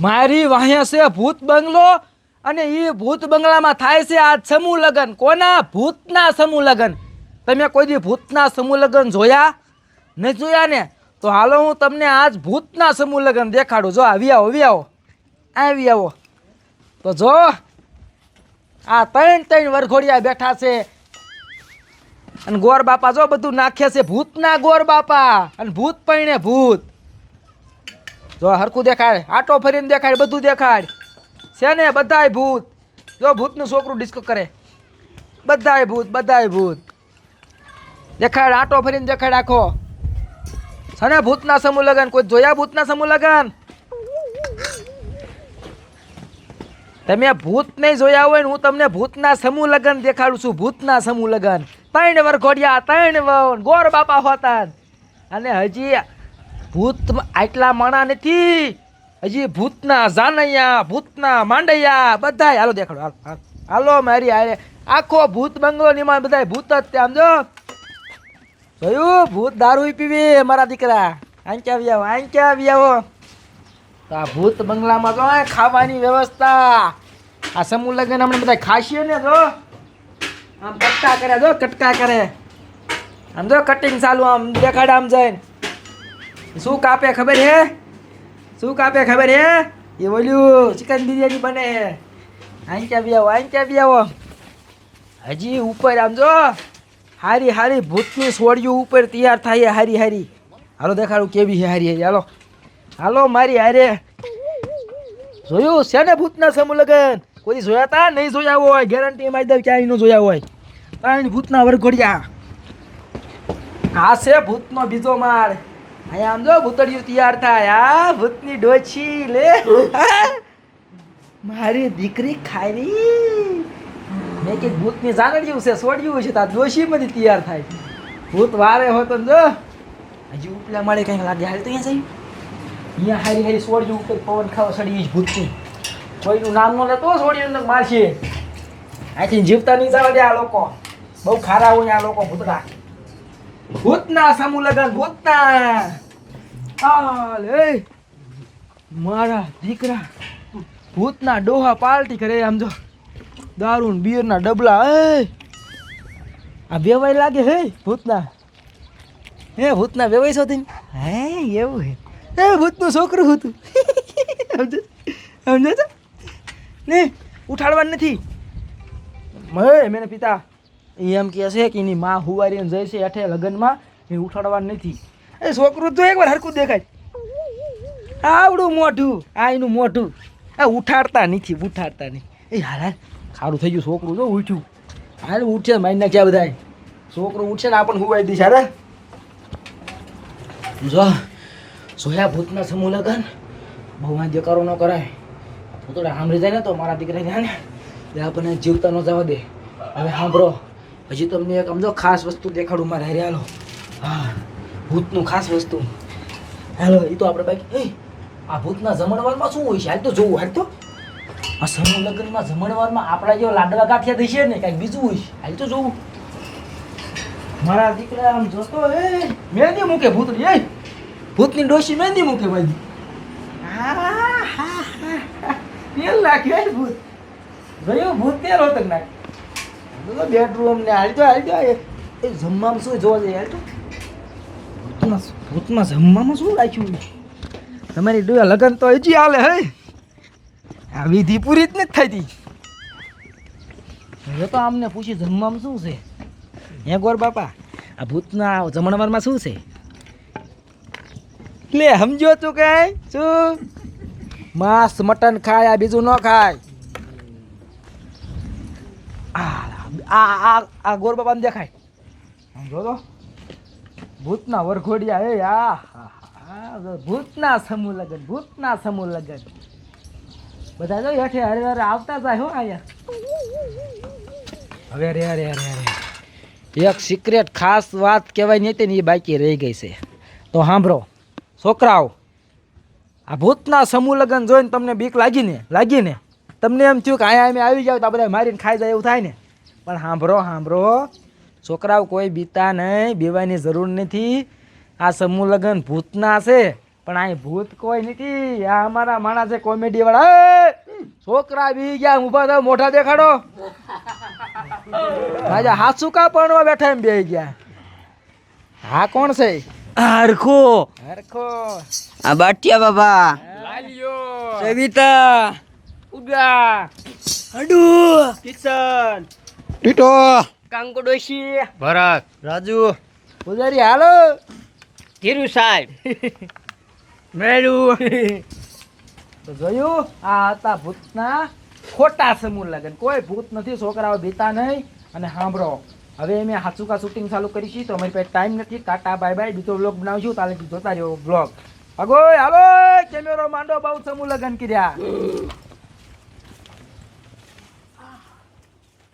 મારી વાહ્યા છે ભૂત બંગલો અને એ ભૂત બંગલામાં થાય છે આ સમૂહ લગ્ન. કોના? ભૂતના સમૂહ લગ્ન. તમે કોઈ દી ભૂતના સમૂહ લગ્ન જોયા? નહીં જોયા ને? તો હાલો હું તમને આજ ભૂતના સમૂહ લગ્ન દેખાડું. જો આવી આવો આવી આવો. તો જો આ ત્રણ વરઘોડિયા બેઠા છે અને ગોર બાપા જો બધું નાખે છે. ભૂતના ગોર બાપા અને ભૂત પૈણે ભૂત. જો હરખું દેખાડ, આટો ફરીને દેખાડ, બધું દેખાડ છે ને. બધાય ભૂત. જો ભૂતનું છોકરું ડિસ્કો કરે. બધાય ભૂત દેખાડ, આટો ફરીને દેખાડ આખો. છે ને ભૂતના સમૂહ લગન? કોઈ જોયા ભૂતના સમૂહ લગન? તમે ભૂત નહીં જોયા હોય ને હું તમને ભૂતના સમૂહ લગન દેખાડું છું. ભૂતના સમૂહ લગન. ત્રણ વરઘોડિયા, ત્રણ વહુ, ગોર બાપા હોતા. અને હજી ભૂત આટલા માણા નથી. હજી ભૂતના જાનૈયા, ભૂતના માંડૈયા બધાય. હાલો દેખાડો, હાલો મારી હારે. આખો ભૂત બંગલો નીમાં બધાય ભૂત જ. આમ જો જોયું? ભૂત દારૂ પીવી મારા દીકરા. આંચા આવી આવો. તો આ ભૂત બંગલામાં જો ખાવાની વ્યવસ્થા. આ સમૂહ લગ્ન હમણાં બધા ખાશીએ ને. જો આમ કટકા કરે, જો કટકા કરે. આમ જો કટિંગ ચાલુ. આમ દેખાડ, આમ જઈને શું કાપે ખબર હે? શું કાપે ખબર હે? એ ઓલ્યું ચિકન બિરયાની બને. આંચા બી આવો. હજી ઉપર આમ જો હારી ભૂતની સોડિયું ઉપર તૈયાર થાય. હારી હાલો દેખાડું કેવી છે હારી. હાલો મારી હારે. જોયું છે ને ભૂતના સમૂહ લગન? કોઈ જોયા તા? નહીં જોયા હોય ગેરંટી મારી દઉં ક્યાંય ન જોયા હોય. ત્રણ ભૂતના વરઘોડિયા. આ છે ભૂતનો બીજો માળ. અહીંયા આમ જો ભૂતડિયું તૈયાર થાય. આ ભૂતની ડોછી લે મારી દીકરી ખારી. મેં કે ભૂતની જાનડિયું છે, સોડિયું છે, તાર ડોશીમાંથી તૈયાર થાય. ભૂત વારે હોતો ને જો હજી ઉપલા માળે કંઈક લાગે. હાલ તો અહીંયા જઈ અહીંયા હારી સોડિયું ઉપર પવન ખાવા સડી ભૂતની. કોઈનું નામ ન લેતો સોડિયું મારશે. આથી જીવતા નહીં જવા દે આ લોકો. બહુ ખારા હોય આ લોકો ભૂતડા. ભૂતના સમૂહ લગન. ભૂતના હાલ એ મારા દીકરા. ભૂતના ડોહા પાર્ટી કરે. આમ જો દારૂ ને બીયરના ડબલા. આ વેવાય લાગે હે ભૂતના. હે ભૂતના વેવાય છો તું? હે એવું હે? એ ભૂતનું છોકરું હતું. સમજો છો ને? ઉઠાડવાનું નથી. મેને પિતા એમ કહે છે કે એની માં હુવારીને જાય છે હેઠે લગ્નમાં. એ ઉઠાડવાનું નથી. એ છોકરું તો એકવાર હરખું દેખાય. આવડું મોઢું. આ એનું મોઢું. આ ઉઠાડતા નહીં. એ હાલ સારું થઈ ગયું. છોકરું જો ઉઠ્યું. હાલ ઉઠશે મારી નાખ્યા બધા. છોકરું ઉઠશે ને આપણને હુવાઈ દઈશ. હારે જો જોયા ભૂતના સમૂહ લગન? બહુ વાંધો કરો ન કરાય. થોડા સાંભળી જાય ને તો મારા દીકરાને ને આપણને જીવતા ન જવા દે. હવે સાંભળો, હજી તમને એક સમજો ખાસ વસ્તુ દેખાડું મારે હારે. હાલો હા ભૂતનું ખાસ વસ્તુ. હાલો એ તો આપણે બાકી આ ભૂતના જમણવારમાં શું હોય છે હાલ તો જોવું. હાલ તો આ સમૂહ લગ્નમાં જમણવારમાં આપણા જેવા લાડવા ગાંઠિયા દઈ છે ને કાંઈક બીજું હોય છે. હાલ તો જોવું. મારા દીકરા આમ જોતો મહેંદી મૂકે ભૂતની. ભૂતની ડોશી મહેંદી મૂકે ભાઈ. તેલ નાખ્યું ભૂત. જોયું? ભૂત તેલ હોત નાખ. બેડરૂમ ને હાલ તો એ જમવામાં શું જોવા જઈએ? હાલ તો ભૂતમાં જમવામાં શું રાખ્યું? તમારી ડોયા લગન તો હજી હાલે હે. આ વિધિ પૂરી જ નથી થતી. હવે તો આમને પૂછી જમવામાં શું છે? હે ગોર બાપા આ ભૂતના જમણવારમાં શું છે? લે સમજો તું કઈ શું? માંસ મટન ખાય, આ બીજું ન ખાય. આ ગોર બાપાને દેખાય. સમજો તો ભૂતના વરઘોડિયા. હે ભૂતના સમૂહ લગન. બધા જો હેઠે હરે આવતા જાય. હો અહીંયા હવે રે એક સિક્રેટ ખાસ વાત કહેવાય નહીં ને એ બાકી રહી ગઈ છે. તો સાંભળો છોકરાઓ, આ ભૂતના સમૂહ લગન જોઈને તમને બીક લાગીને તમને એમ થયું કે અહીંયા અમે આવી જાવ તો બધા મારીને ખાઈ જાય એવું થાય ને. પણ સાંભળો છોકરાઓ, કોઈ બીતા નહીં, બીવાની જરૂર નથી. આ સમૂહ લગન ભૂતના છે પણ અહીં ભૂત કોઈ નથી. આ અમારા માણસ છે કોમેડી વાળા. એ! છોકરા બી ગયા ઊભા થાવ, મોઢા દેખાડો. રાજા હાસુ કા પણ બેઠા એમ બેહી ગયા. હા કોણ છે? હરખો હરખો આ બાટિયા બાબા લાલિયો સવિતા ઉગા અડુ કિશન ટીટો કાંકો ડોશી ભરત રાજુ પૂજારી હાલો. ધીરુ સાહેબ મેળું તો જોયું આ હતા ભૂતના ખોટા સમૂહ લગન. કોઈ ભૂત નથી, છોકરાઓ બીતા નહીં. અને સાંભળો, હવે અમે હાચુકા શૂટિંગ ચાલુ કરીશું તો અમારી પાસે ટાઈમ નથી. ટાટા બાય બાય, બીજો બ્લોગ બનાવશું. તાલે જોતા રહ્યો બ્લોગ. અગો હાલો કેમેરો માંડો, બહુ સમૂહ લગન કર્યા.